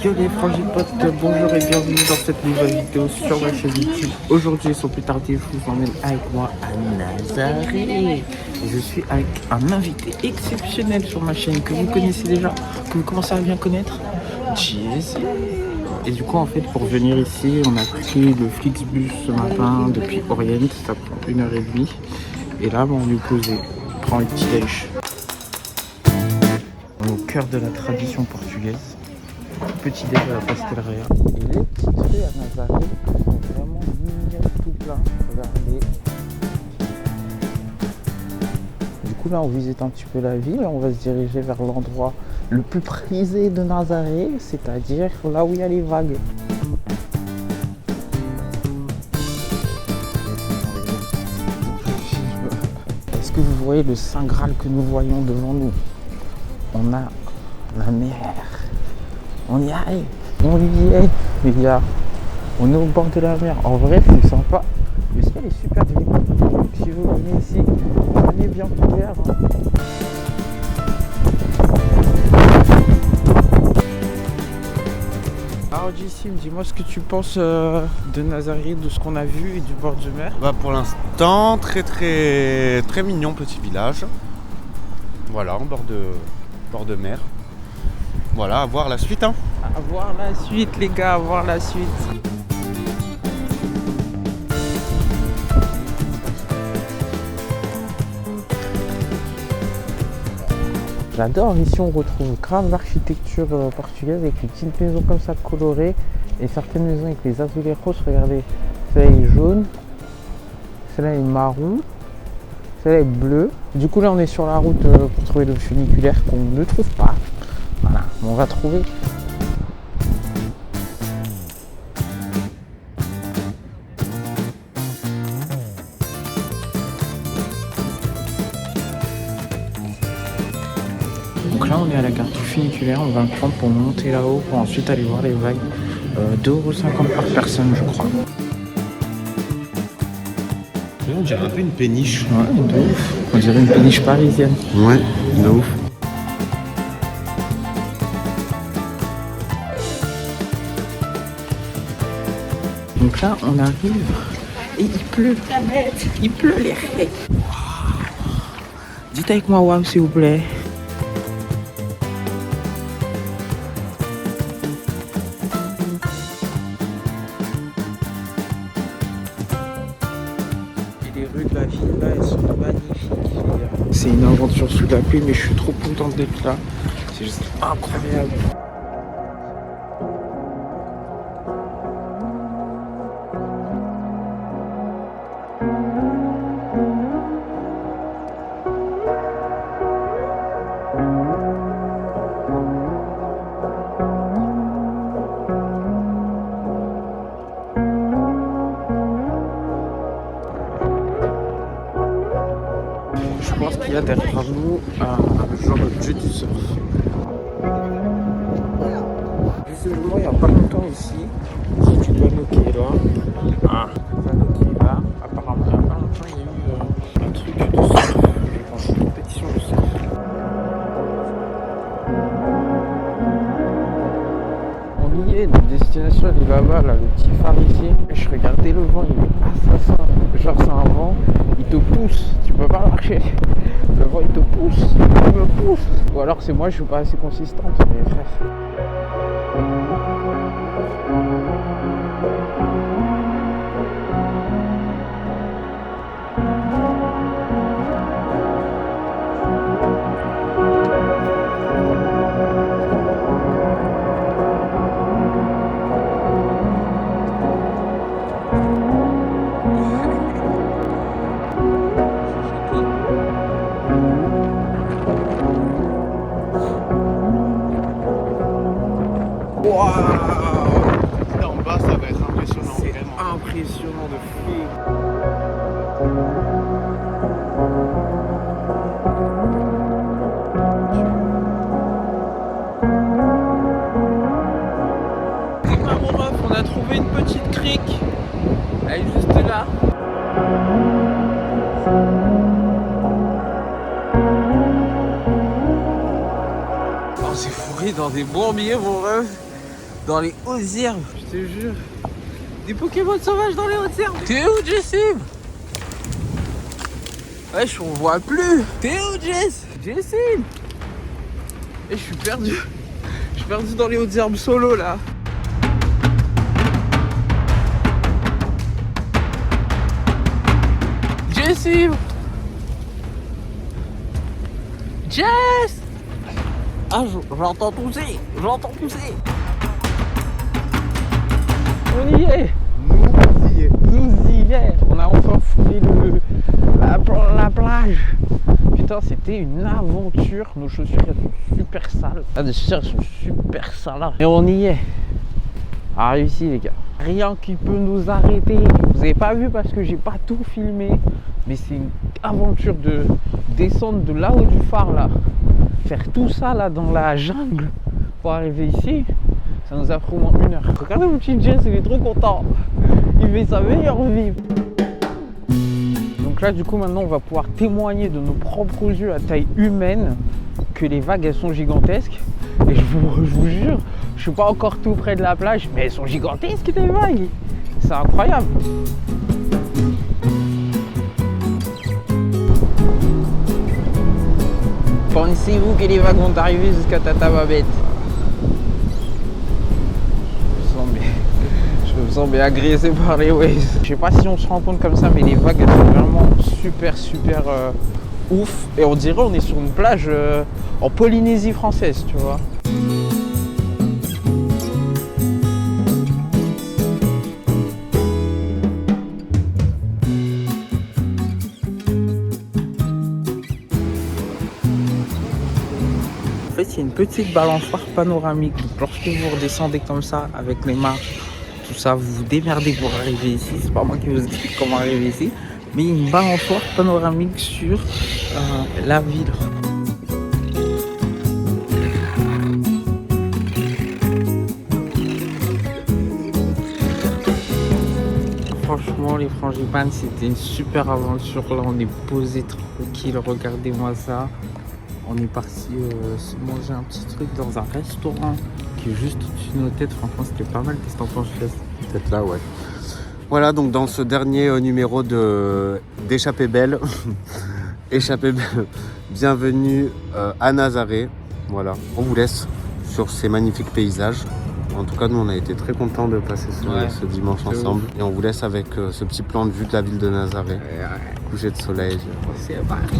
Yo les frangipotes, bonjour et bienvenue dans cette nouvelle vidéo sur ma chaîne YouTube. Aujourd'hui, sans plus tarder, je vous emmène avec moi à Nazaré. Et je suis avec un invité exceptionnel sur ma chaîne que vous connaissez déjà, que vous commencez à bien connaître, Jesse. Et du coup, en fait, pour venir ici, on a pris le Flixbus ce matin depuis Orient, ça prend 1h30. Et là, on lui posait, on prend le petit déj. On est au cœur de la tradition portugaise. Petit déj à la Pasteleria. Et les petites rues à Nazaré sont vraiment mignonnes tout plein. Regardez. Du coup là on visite un petit peu la ville et on va se diriger vers l'endroit le plus prisé de Nazaré, c'est-à-dire là où il y a les vagues. Est-ce que vous voyez le Saint Graal que nous voyons devant nous? On a la mer. On y arrive, on y est, les gars. On est au bord de la mer. En vrai, c'est sympa. Le ciel est super joli. Si vous venez ici, venez bien couvert. Alors, Jessim, dis-moi ce que tu penses de Nazaré, de ce qu'on a vu et du bord de mer. Bah pour l'instant, très mignon petit village. Voilà, en bord de mer. Voilà, à voir la suite, hein. À voir la suite, les gars, à voir la suite. J'adore, ici on retrouve grave l'architecture portugaise avec les petites maisons comme ça colorées et certaines maisons avec les azulejos, regardez, celle-là est jaune, celle-là est marron, celle-là est bleue. Du coup là on est sur la route pour trouver le funiculaire qu'on ne trouve pas. Voilà, mais on va trouver. Donc là on est à la gare du funiculaire, on va le prendre pour monter là-haut pour ensuite aller voir les vagues. 2,50 € par personne je crois. On dirait un peu une péniche. Ouais, de ouf. On dirait une péniche parisienne. Ouais, de ouf. Donc là on arrive et il pleut. Il pleut les raies. Dites avec moi waouh s'il vous plaît. Les rues de la ville là, elles sont magnifiques. C'est une aventure sous la pluie, mais je suis trop contente d'être là. C'est juste incroyable. Je pense qu'il y a derrière nous un genre de jeu du surf. Visiblement, il n'y a pas longtemps aussi, c'est du panneau qui est là. Ah, le panneau qui est là. Apparemment, il n'y a pas longtemps, il y a eu un truc de surf. Je pense une compétition de surf. On y est, notre destination elle est là-bas, là, le petit phare ici. Et je regardais le vent, il est assassin. Genre, c'est un vent, il te pousse, tu peux pas marcher. Le vent il te pousse, il me pousse. Ou alors c'est moi, je suis pas assez consistante, mes frères. Waouh! Là en bas, ça va être impressionnant. C'est vraiment impressionnant de fou. Mon ref, on a trouvé une petite crique. Elle est juste là. Oh, c'est fourré dans des bourbiers, mon ref. dans les hautes herbes, je te jure. Des Pokémon sauvages dans les hautes herbes. T'es où, Jessim? Wesh, on voit plus. T'es où, Jess? Jessim? Et je suis perdu. Je suis perdu dans les hautes herbes solo là. Jessim! Jess! Ah, j'entends tousser. J'entends tousser. On y est. Nous y est. On a enfin foulé la plage. Putain, c'était une aventure. Nos chaussures elles sont super sales. Ah, les chaussures elles sont super sales. Et on y est. Ah, réussi les gars. Rien qui peut nous arrêter. Vous avez pas vu parce que j'ai pas tout filmé. Mais c'est une aventure de descendre de là-haut du phare là. Faire tout ça là dans la jungle pour arriver ici. Ça nous a pris au moins 1 heure. Regardez mon petit Jess, il est trop content. Il fait sa meilleure vie. Donc là du coup maintenant on va pouvoir témoigner de nos propres yeux à taille humaine que les vagues elles sont gigantesques. Et je vous jure, je suis pas encore tout près de la plage, mais elles sont gigantesques les vagues. C'est incroyable. Pensez-vous que les vagues vont arriver jusqu'à Tata Babette? Je me sens bien agressé par les waves. Je sais pas si on se rend compte comme ça, mais les vagues elles sont vraiment super ouf. Et on dirait on est sur une plage en Polynésie française, tu vois. En fait, il y a une petite balançoire panoramique. Donc, lorsque vous redescendez comme ça avec les marches, tout ça, vous vous démerdez pour arriver ici. C'est pas moi qui vous explique comment arriver ici. Mais il y a une balançoire panoramique sur la ville. Franchement, les frangipanes, c'était une super aventure. Là, on est posé tranquille. Regardez-moi ça. On est parti se manger un petit truc dans un restaurant qui est juste au-dessus de nos têtes. Franchement, c'était pas mal. Qu'est-ce que t'en penses, Chess? Peut-être là, ouais. Voilà, donc dans ce dernier numéro d'Échappée Belle, Échappée Belle, bienvenue à Nazaré. Voilà, on vous laisse sur ces magnifiques paysages. En tout cas, nous, on a été très contents de passer ce dimanche ensemble. Et on vous laisse avec ce petit plan de vue de la ville de Nazaré. Coucher de soleil. C'est parti.